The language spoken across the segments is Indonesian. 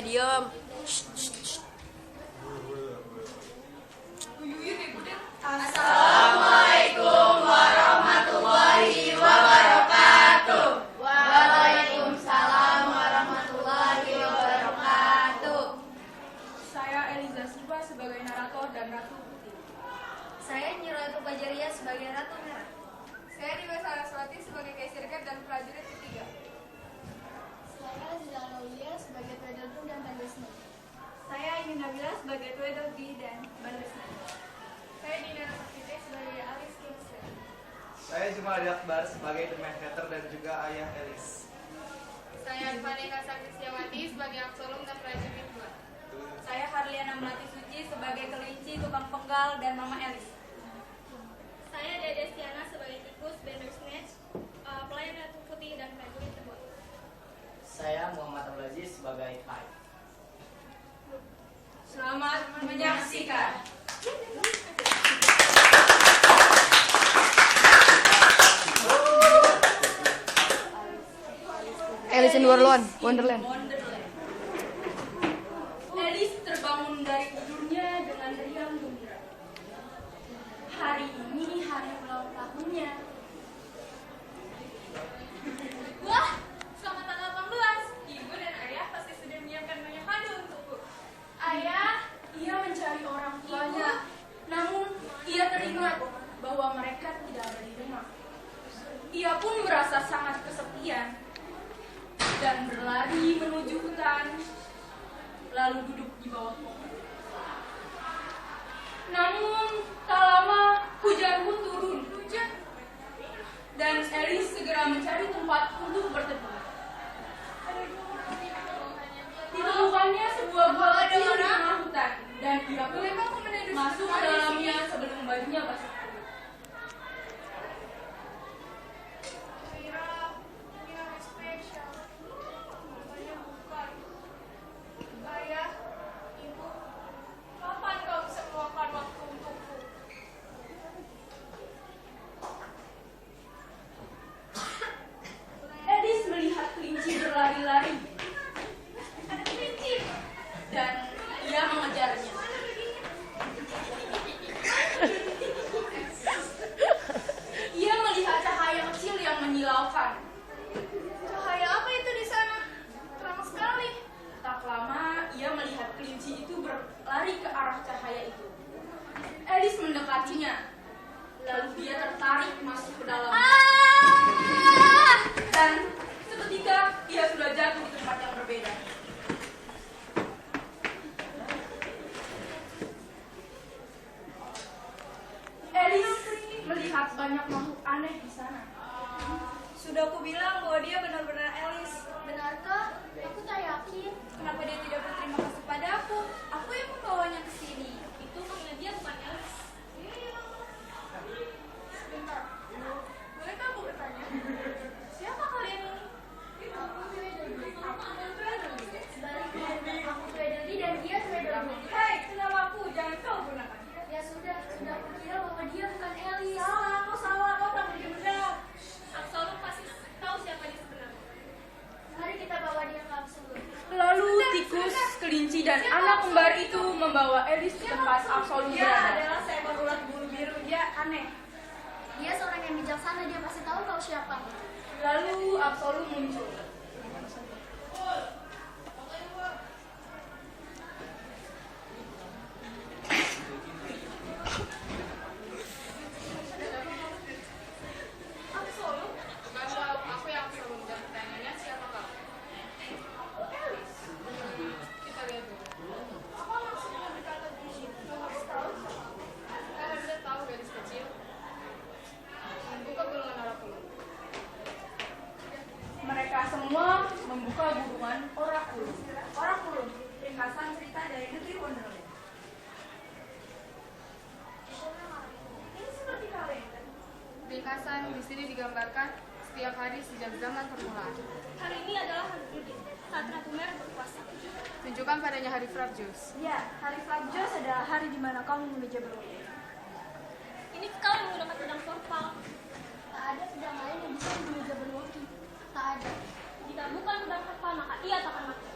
Diam. Assalamualaikum warahmatullahi wabarakatuh. Waalaikumsalam warahmatullahi wabarakatuh. Saya Eliza Silva sebagai narator dan Ratu Putih. Saya Niratu Pajaria sebagai Ratu Merah. Saya Diva Saraswati sebagai Kaisar Kat dan prajurit ketiga. Saya Zila Laulia sebagai Tweedledum dan Bandersnatch. Saya Ingin Nabila sebagai Tweedledee dan Bandersnatch. Saya Dina Sakti sebagai Alice Kingston. Saya Jumali Akbar sebagai The Mad Hatter dan juga ayah Alice. Saya Vanessa Saktiawati sebagai Absolum dan prajurit 2. Saya Harliana Melati Suci sebagai kelinci, tukang penggal, dan Mama Elis. Saya Dede Stiana sebagai tikus, Bandersnatch, pelayan Ratu Putih dan prajurit kedua. Saya Muhammad Abdul Aziz sebagai Pai. Selamat menyaksikan. Alice in Wonderland. Alice terbangun dari tidurnya dengan riang gembira. Hari ini hari ulang tahunnya. Wah, selamat tanggal 18. Ibu dan ayah pasti sudah menyiapkan banyak kado untukku. Ayah, ia mencari orang tuanya. Namun, ia teringat bahwa mereka tidak ada di rumah. Ia pun merasa sangat kesepian dan berlari menuju hutan, lalu duduk di bawah pohon. Namun, tak lama hujan pun turun. Dan Alice segera mencari tempat untuk berteduh. Ditemukannya sebuah gua kecil di tengah hutan, dan ia pun masuk ke dalamnya sebelum bajunya basah. Ayah, ibu, kapan kau bisa meluangkan waktu untukku? Alice melihat kelinci berlari-lari. Ada kelinci. Dan ia mengejarnya. Ia melihat cahaya kecil yang menyilaukan. Cahaya apa itu di sana? Terang sekali. Tak lama, ia melihat kelinci itu berlari ke arah cahaya itu. Alice mendekatinya. Lalu dia tertarik masuk ke dalam. Dan seketika ia sudah jatuh di tempat yang berbeda. Alice melihat banyak makhluk aneh di sana. Sudah aku bilang bahwa dia benar-benar Alice. Benarkah? Aku tak yakin. Kenapa dia tidak berterima kasih padaku? Aku yang membawanya ke sini. Itu karena dia bukan Alice. Sebentar. Bolehkah aku bertanya? Siapa kalian ini? Aku Tweedledum. Sebaliknya, aku Tweedledee dan dia Tweedledum. Hei, kenapa aku? Jangan kau gunakan. Ya sudah aku kira bahwa dia bukan Alice. Salah, kau tak mungkin benar. Absolum pasti tahu siapa dia sebenarnya. Mari kita bawa dia ke Absolum. Lalu tikus, kelinci, dan anak kembar itu membawa Alice ke tempat Absolum Dia berada. adalah seekor ulat bulu biru. Dia aneh. Dia seorang yang bijaksana, dia pasti tahu kau siapa. Lalu Absolum muncul. Absolum? Baru aku yang absolum dan pertanyaannya siapa kau? Aku Alice. Kita lihat dulu. Apa maksudnya berkata di situ? Kau harus tahu. Kau harusnya tahu gadis kecil. Buka gulungan orakulum. Mereka semua membuka gulungan orakulum. Orakulum, ringkasan cerita dari negeri Wonderland. Ini seperti kalender. Ringkasan di sini digambarkan setiap hari sejak zaman permulaan. Hari ini adalah hari Judi, saat Ratu Merah berkuasa. Tunjukkan padanya hari Frabjous. Ya, hari Frabjous adalah hari di mana kamu memeja berwudu. Ini kau yang menggunakan pedang forpal. Tak ada pedang lain yang bisa memeja berwudu. Tak ada. Jika bukan pedang forpal, maka ia tak akan mati.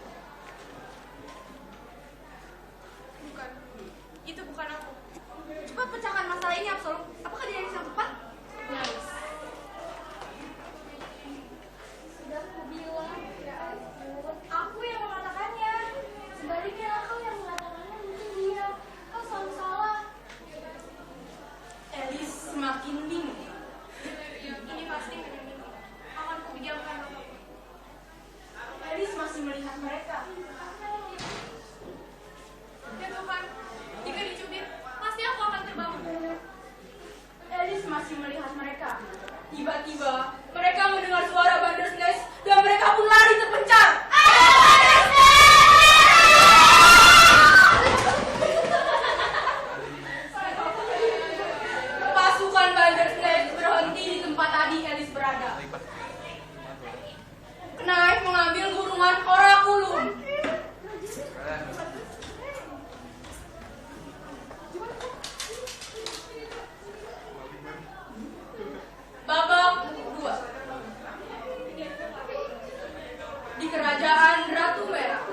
Kerajaan Ratu Merah.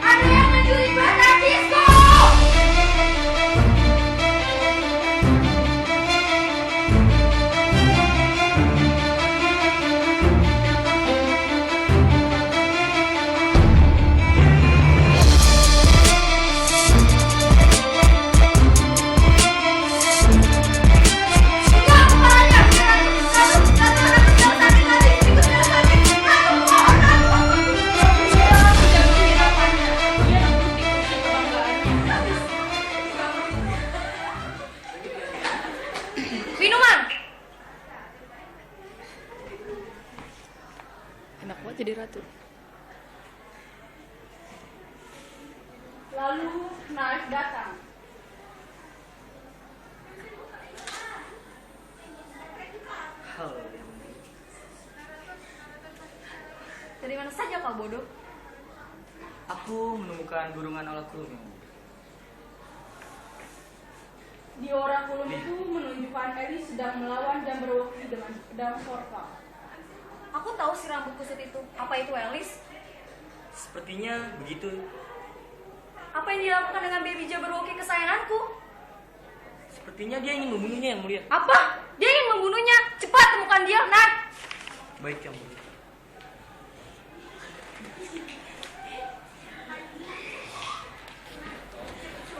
Ada yang mencuri batatisku! Enggak, kepalanya! Minuman. Enak banget jadi ratu. Lalu Naif datang. Halo. Dari mana saja kau bodoh? Aku menemukan burungan olakulum yang mulia. Di orakulum itu menunjukkan Elis sedang melawan Jabberwocky dengan pedang Vorpal. Aku tahu si rambut kusut itu. Apa itu Elis? Sepertinya begitu. Apa yang dilakukan dengan baby Jabberwocky kesayanganku? Sepertinya dia ingin membunuhnya yang mulia. Apa? Dia ingin membunuhnya. Cepat temukan dia, Nah. Baik yang mulia.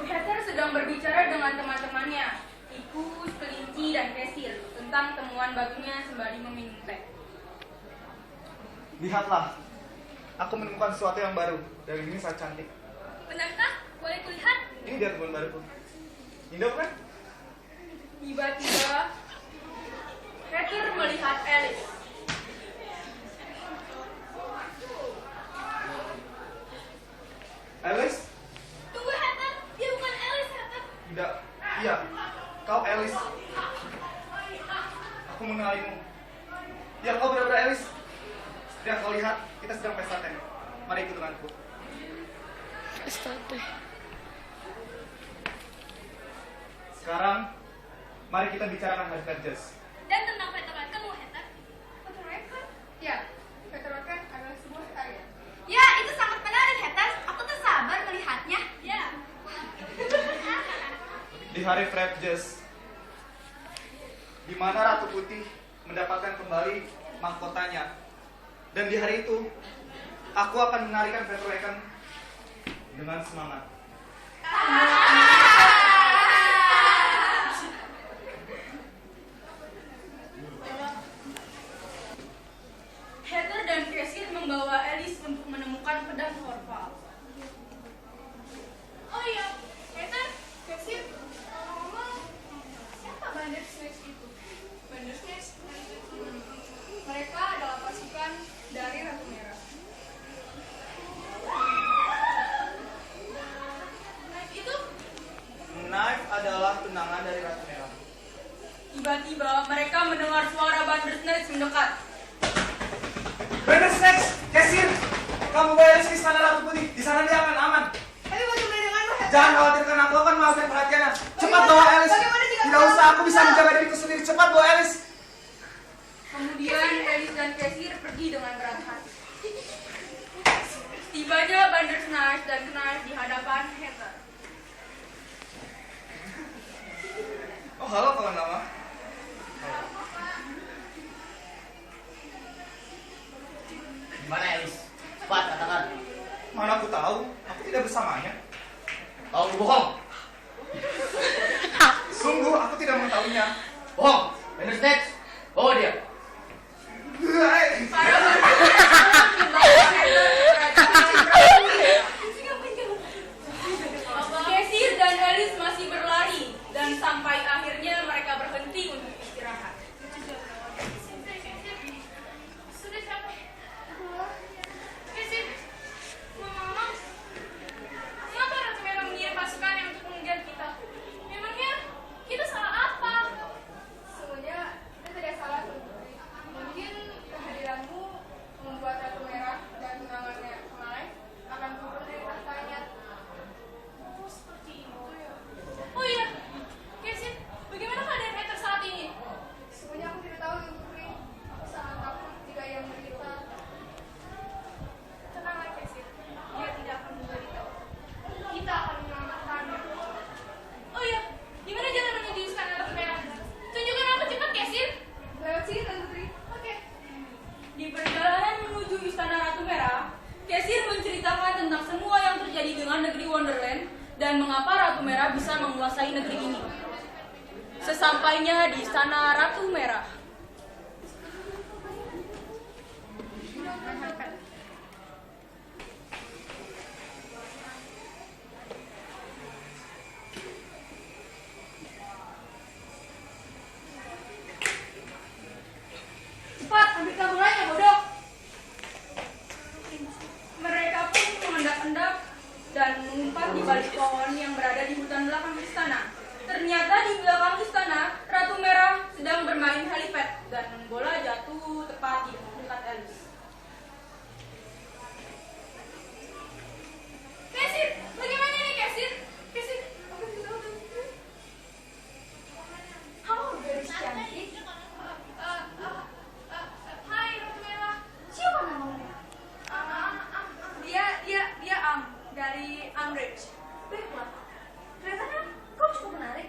Heather sedang berbicara dengan teman-temannya, Tikus, Kelinci, dan Kesir, tentang temuan barunya sembari meminum teh. Lihatlah. Aku menemukan sesuatu yang baru. Dan ini sangat cantik. Benarkah? Boleh kulihat? Ini dia teman baruku. Indah bukan? Tiba-tiba, Heather melihat Elis. Alice? Tunggu Heather, dia bukan Elis Heather. Tidak. Iya. Kau Alice. Aku mengenalimu. Ya, kau benar-benar Alice. Seperti yang kau lihat, kita sedang pesta teh. Mari ikut denganku. Astaga. Sekarang, mari kita bicarakan hari Jazz. Dan tentang Veteran-kamu, Heather. Veteran? Ya, Veteran adalah sebuah karya. Ya, itu sangat menarik, Heather. Aku tak sabar melihatnya. Ya. Di hari Fred Jazz, di mana Ratu Putih mendapatkan kembali mahkotanya. Dan di hari itu, aku akan menarikan Veteran dengan semangat. Heather dan Kesir membawa Elis untuk menemukan pedang Vorpal. Oh iya, Heather, Kesir, ngomong, siapa Bandersnatch itu? Bandersnatch? Mereka adalah pasukan dari Ratu Merah. Knife itu? Knife adalah tunangan dari Ratu Merah. Tiba-tiba mereka mendengar suara Bandersnatch mendekat. Bandersnatch, Kesir, kamu bawa Alice ke istana Ratu Putih. Di sana dia akan aman. Tapi bagaimana denganmu, Heather? Jangan khawatirkan, aku akan mengalihkan perhatiannya. Cepat bawa Alice. Bagaimana jika Tidak usah, aku bisa menjaga diriku sendiri. Cepat bawa Alice. Kemudian Elis dan Kesir pergi dengan berat hati. Tibanya Bandersnatch dan Knife di hadapan Heather. Oh, halo kawan lama. Gimana Elis? Cepat katakan. Mana aku tahu, aku tidak bersamanya. Kau berbohong. Sungguh, aku tidak mengetahuinya. Bohong. Bandersnatch. Bawa dia. Para Bandersnatch membawa Heather ke kerajaan. Kesir dan Elis masih berlari dan sampai akhirnya mereka berhenti untuk istirahat. Sudah capek. Kesir, mau menuju Istana Ratu Merah, Kesir menceritakan tentang semua yang terjadi dengan negeri Wonderland dan mengapa Ratu Merah bisa menguasai negeri ini. Sesampainya di Istana Ratu Merah, Cepat, ambil taburannya, bodoh. mereka pun mengendap-endap dan mengumpat di balik pohon yang berada di hutan belakang istana. Ternyata di belakang istana, Ratu Merah sedang bermain helipad dan bola jatuh tepat di dekat Alice. Kesir, bagaimana ini Kesir? Kesir, apa yang kita lakukan? Kamu gadis cantik. Hai Ratu Merah. Siapa namamu? Dia dari Ambridge. Baiklah. Kelihatannya kau cukup menarik.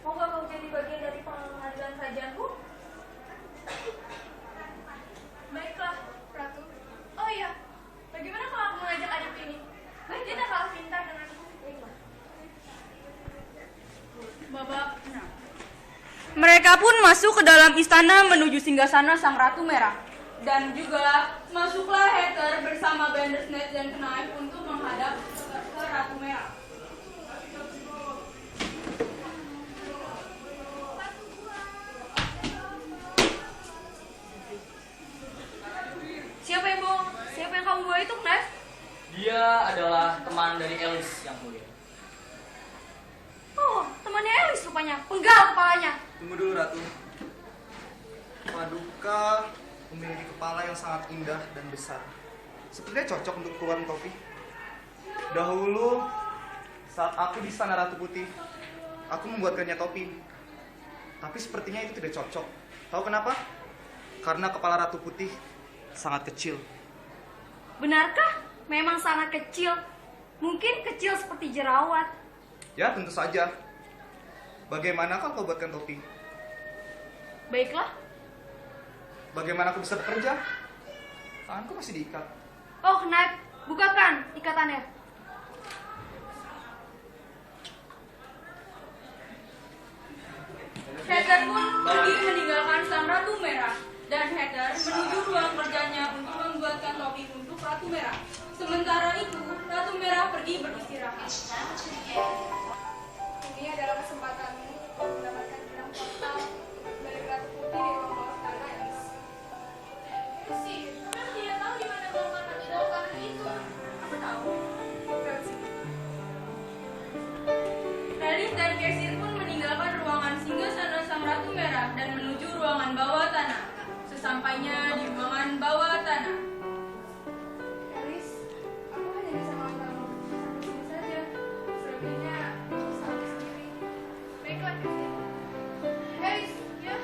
Maukah kau jadi bagian dari pengadilan kerajaanku? Baiklah, Ratu. Oh iya, bagaimana kalau aku mengajak adikku ini? Dia tak kalah pintar denganku. Baiklah. Babak 6. Mereka pun masuk ke dalam istana menuju singgasana Sang Ratu Merah. Dan juga masuklah Heather bersama Bandersnatch dan Knife untuk menghadap ke Ratu Merah. Siapa yang kamu bawa itu, Knife? Dia adalah teman dari Alice yang mulia. Oh, temannya Alice rupanya. Penggal kepalanya. Tunggu dulu, Ratu. Paduka memiliki kepala yang sangat indah dan besar. Sepertinya cocok untuk keluaran topi. Dahulu, saat aku di Istana Ratu Putih, aku membuatkannya topi. Tapi sepertinya itu tidak cocok. Tahu kenapa? Karena kepala Ratu Putih sangat kecil. Benarkah? Memang sangat kecil. Mungkin kecil seperti jerawat. Ya, tentu saja. Bagaimana kalau kau buatkan topi? Baiklah. Bagaimana aku bisa bekerja? Tanganku masih diikat. Oh, Knife, bukakan ikatannya. Heather pun pergi meninggalkan Sang Ratu Merah. Dan Heather menuju ruang kerjanya untuk membuatkan topi untuk Ratu Merah. Sementara itu, Ratu Merah pergi beristirahat. Ini adalah kesempatanmu untuk mendapatkan benang portal dari Ratu Putih di ruang bawah tanah Alice. Sih, tapi tidak tahu di mana bawah tanah itu. Aku tahu. Lewat sini. Alice dan Kesir pun meninggalkan ruangan singgasana Sang Ratu Merah dan menuju ruangan bawah tanah. Sesampainya di ruangan bawah tanah, Alice, aku hanya bisa mengantarmu sampai sini saja. Selebihnya, aku sampai sendiri. Baiklah, Kesir. Alice, ya?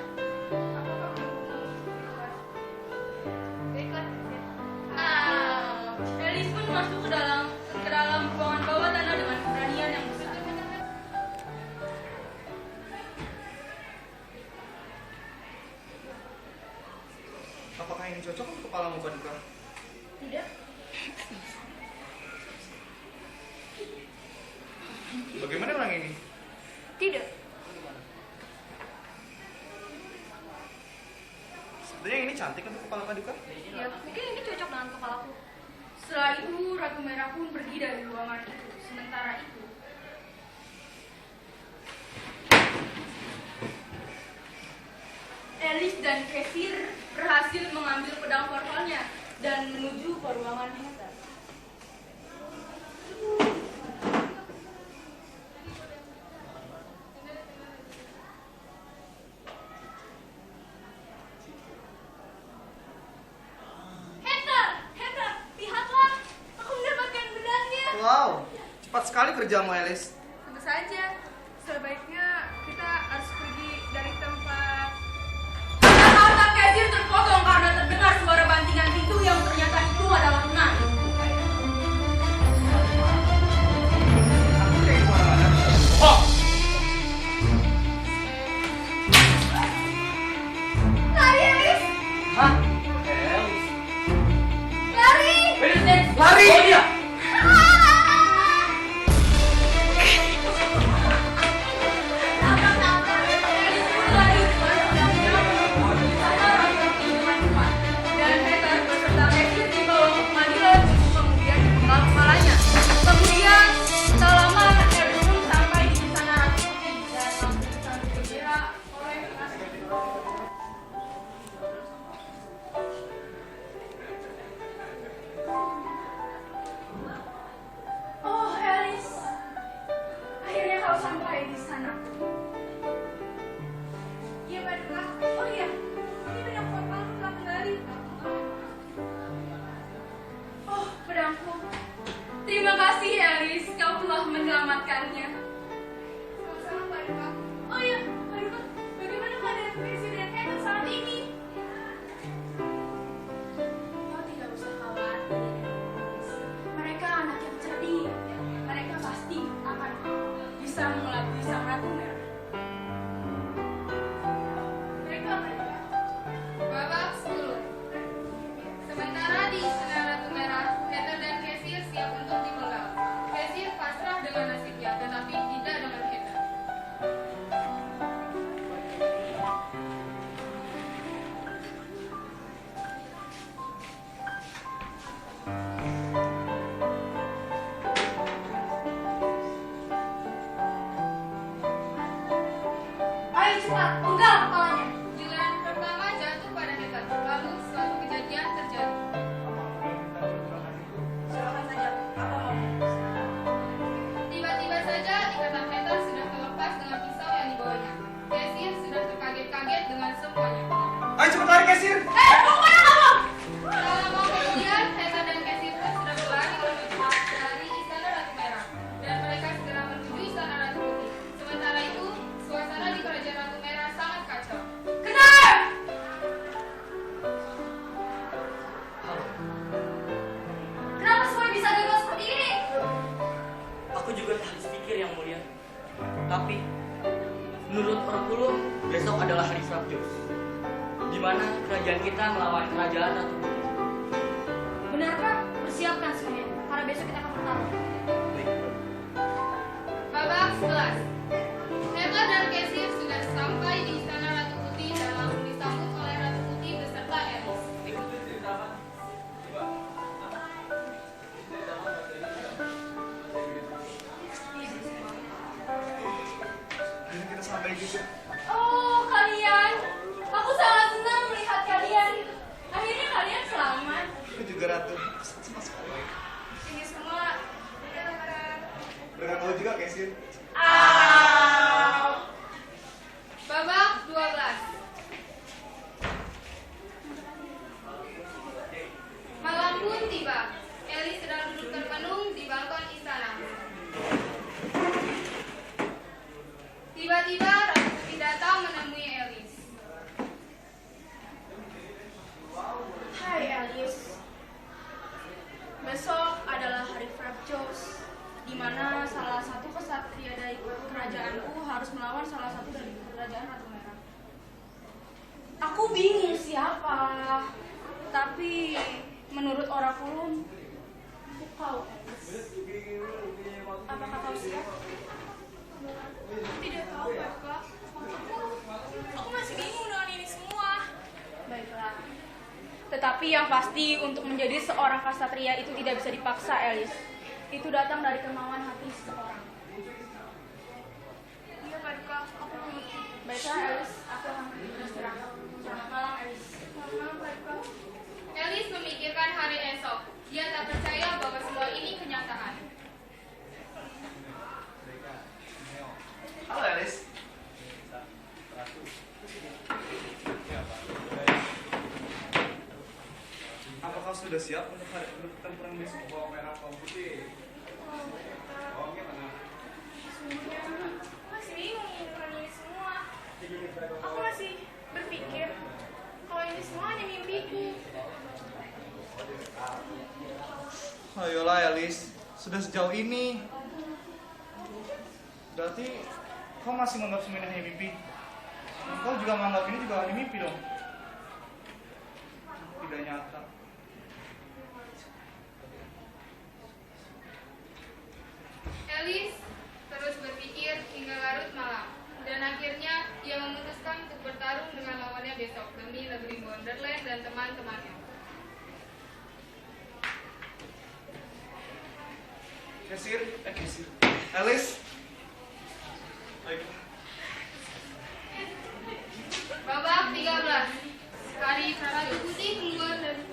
Aku akan menunggumu di luar. Baiklah, Kesir. Alice pun masuk ke dalam ruangan bawah tanah dengan keberanian yang besar. Apakah ini cocok untuk kepalamu, Paduka? Tidak. Bagaimana orang ini? Tidak. Sepertinya ini cantik untuk kepala Paduka. Ya, mungkin ini cocok dengan kepalaku. Setelah itu, Ratu Merah pun pergi dari ruangan itu. Sementara itu, Alice dan Kesir berhasil mengambil pedang portalnya dan menuju ke ruangan Heather. Heather, lihatlah. Aku mendapatkan benangnya. Wow, cepat sekali kerjamu, Alice. Tentu saja. Sebaiknya kita harus pergi dari tempat. Kata-kata Kesir terpotong karena terdengar suara bantingan pintu yang ternyata itu adalah Knife. Aku tidak ingin kemana-mana. Oh! Lari, Alice! Hah? Alice? menyelamatkannya. Sama-sama Pak Duka. Oh iya, Pak Duka, bagaimana keadaan Presiden Hatter saat ini? Kau tidak usah khawatir. Mereka anak yang cerdik. Mereka pasti akan bisa mengelabui sang ratu merah. Mereka Pak Duka. Babak 10. Sementara di Istana Ratu Merah, Hatter dan Kesir siap untuk dipenggal. Kesir pasrah dengan nasibnya, tetapi tidak dengan Hatter. Ayo cepat, penggal kepalanya. Giliran pertama jatuh pada Hatter, lalu suatu kejadian terjadi. Silakan saja. Apa mau? Tiba-tiba saja ikatan Hatter sudah terlepas dengan pisau yang dibawanya. Kesir sudah terkaget-kaget dengan semuanya. Ayo cepat lari Kesir. Tak lama kemudian, Hatter dan Kesir pun sudah berlari menuju dari Istana Ratu Merah, dan mereka segera menuju Istana Ratu Putih. Sementara itu, suasana di Kerajaan Ratu Merah sangat kacau. Kejar! Kenapa semuanya bisa gagal seperti ini? Aku juga tak habis pikir yang mulia. Tapi menurut Orkulum, besok adalah hari Frapjos, di mana kerajaan kita melawan kerajaan Ratu Putih. Benarkah? Persiapkan semuanya. Karena besok kita akan bertarung. Babak 11. Hatter dan Kesir sudah sampai di Istana Ratu Putih dan langsung disambut oleh Ratu Putih beserta Elis. Akhirnya kita sampai juga. Oh, kalian. Aku sangat senang melihat kalian. Akhirnya kalian selamat. Aku juga Ratu. Senang sekali. Ini semua Dengan kau juga Kesir. Babak 12. Malam pun tiba. Elis sedang duduk termenung di balkon istana. Tiba-tiba Ratu Putih datang menemui Elis. Hai Elis. Besok adalah hari Frapjos, di mana salah satu kesatria dari kerajaanku harus melawan salah satu dari kerajaan Ratu Merah. Aku bingung siapa, tapi menurut Orakulum, aku kau Elis. Apakah kau siap? Tidak tahu, Kak. Aku masih bingung dengan ini semua. Baiklah. Tetapi yang pasti untuk menjadi seorang ksatria itu tidak bisa dipaksa, Elis. Itu datang dari kemauan hati seseorang. Iya, Kak Duka. Aku mengerti. Baiklah, Elis. Aku akan beristirahat. Selamat malam, Elis. Selamat malam, Kak Duka. Elis memikirkan hari esok. Dia tak percaya bahwa semua ini kenyataan. Halo Elis. Apakah sudah siap untuk pertempuran besok? Merah putih. Sesungguhnya, aku masih bingung dengan ini semua. Aku masih berpikir kalau ini semua hanya mimpiku. Ayolah Elis, sudah sejauh ini. Berarti kau masih menganggap semuanya hanya mimpi. Kau juga menganggap ini juga hanya mimpi dong. Tidak nyata. Elis terus berpikir hingga larut malam, dan akhirnya ia memutuskan untuk bertarung dengan lawannya besok demi negeri Wonderland dan teman-temannya. Kesir. Elis. Baik. Babak 13. Hari Ratu Putih keluar dari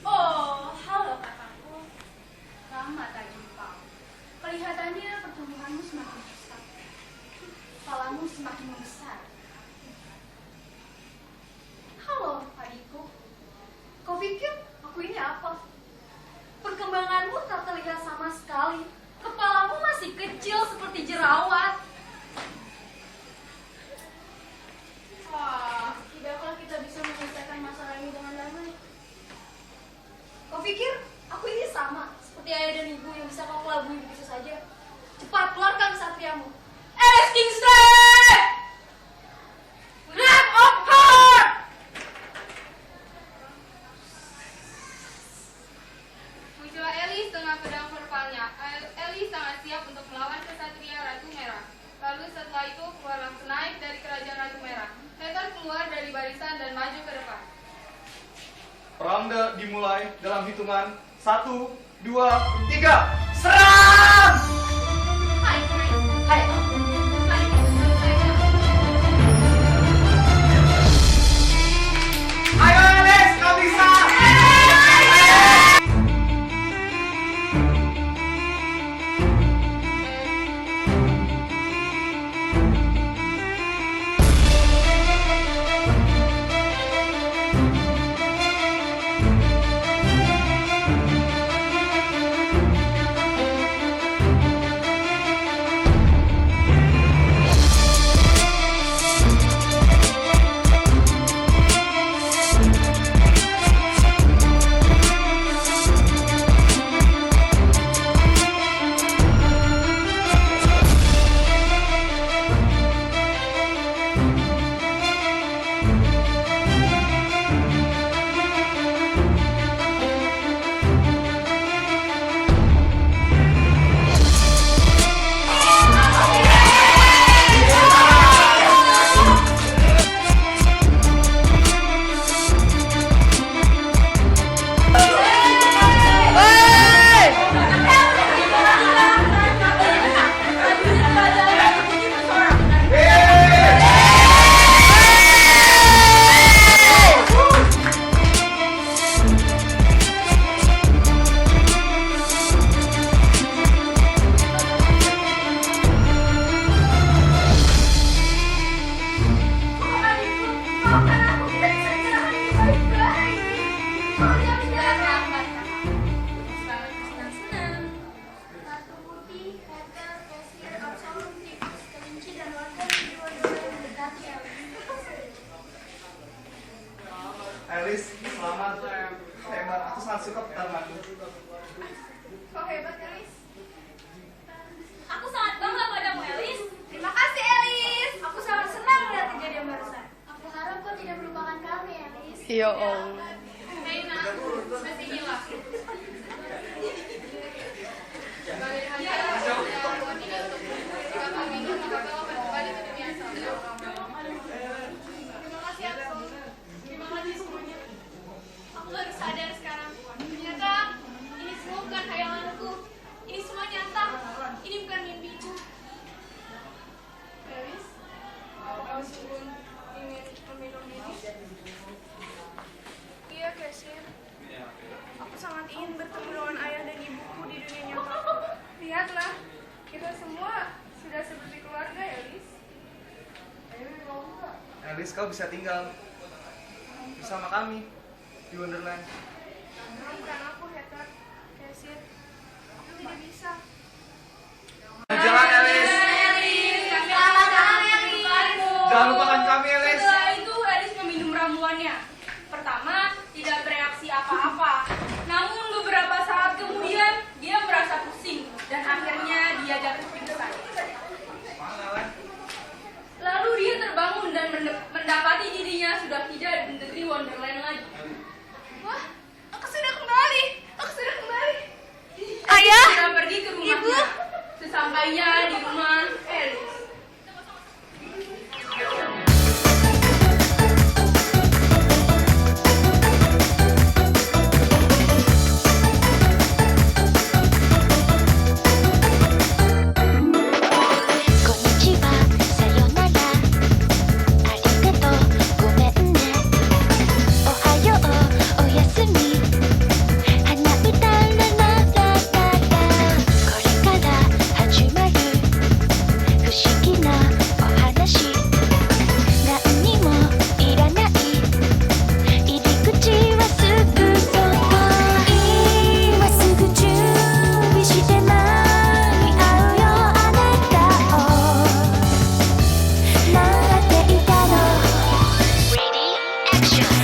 Oh, halo Ronde dimulai dalam hitungan 1, 2, 3. Serang! Hai, Hai, Ayo Alex, kau bisa! Ratu Putih, Hacker, Kasir, Absolutif, Kelinci, dan warga di dua-duanya mendekati Alice, selamat. Hebat, aku sangat suka pertarunganmu. Kau hebat, Elis. Aku sangat bangga padamu, Elis. Terima kasih, Elis. Aku sangat senang melihat kejadian barusan. Aku harap kau tidak melupakan kami, Elis. Ya Allah. Reina, masih hilang. Sebagai hari jika kami ini maka kau akan kembali ke dunia asal. Terima kasih Axel. Terima kasih semuanya. Aku baru sadar sekarang. Ternyata ini semua bukan khayalanku. Ini semua nyata. Ini bukan mimpiku. Elis, kau sungguh ingin meminum ini? Iya, Kasir. Aku sangat ingin bertemu dengan ayah dan ibuku di dunia nyata. Lihatlah, kita semua sudah seperti keluarga, Elis. Alice, kau bisa tinggal bersama kami di Wonderland. Maafkan aku, Hacker, Kasir. Aku tidak bisa. Jalan Alice. Selamat datang, Elis. Jangan lupakan kami Alice. Setelah itu Elis meminum ramuannya. Pertama, tidak bereaksi apa-apa. Namun beberapa saat kemudian dia merasa pusing dan akhirnya dia jatuh pingsan. Lalu dia terbangun dan mendapati dirinya sudah tidak di negeri Wonderland lagi. Wah, aku sudah kembali. Aku sudah kembali. Ayah sudah pergi ke rumahnya. Sesampainya di rumah Elis. Action!